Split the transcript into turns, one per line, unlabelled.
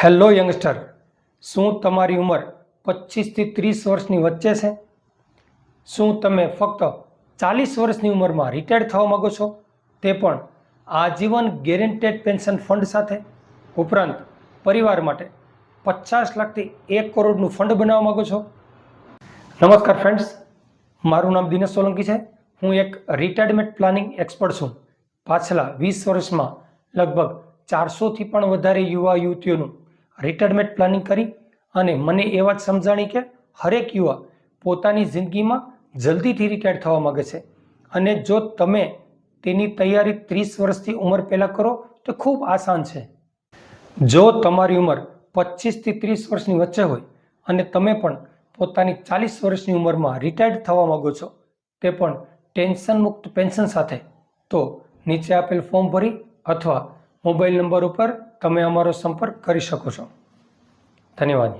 Hello youngster, શું તમારી ઉંમર 25 થી 30 વર્ષની વચ્ચે છે? શું તમે ફક્ત 40 વર્ષની ઉંમરમાં રિટાયર્ડ થવા માગો છો, તે પણ આજીવન ગેરંટેડ પેન્શન ફંડ સાથે? ઉપરાંત પરિવાર માટે 50 લાખથી 1 કરોડનું ફંડ બનાવવા માગો છો? નમસ્કાર ફ્રેન્ડ્સ, મારું નામ દિનેશ સોલંકી છે. હું એક રિટાયરમેન્ટ પ્લાનિંગ એક્સપર્ટ છું. પાછલા 20 વર્ષમાં લગભગ 400થી પણ વધારે યુવા યુવતીઓનું રિટાયરમેન્ટ પ્લાનિંગ કરી અને મને એ વાત સમજાણી કે હરેક યુવા પોતાની જિંદગીમાં જલ્દીથી રિટાયર થવા માગે છે, અને જો તમે તેની તૈયારી 30 વર્ષથી ઉંમર પહેલાં કરો તો ખૂબ આસાન છે. જો તમારી ઉંમર 25 થી 30 વર્ષની વચ્ચે હોય અને તમે પણ પોતાની 40 વર્ષની ઉંમરમાં રિટાયર્ડ થવા માગો છો, તે પણ ટેન્શન મુક્ત પેન્શન સાથે, તો નીચે આપેલ ફોર્મ ભરી અથવા મોબાઈલ નંબર ઉપર તમે અમારો સંપર્ક કરી શકો છો. ધન્યવાદ.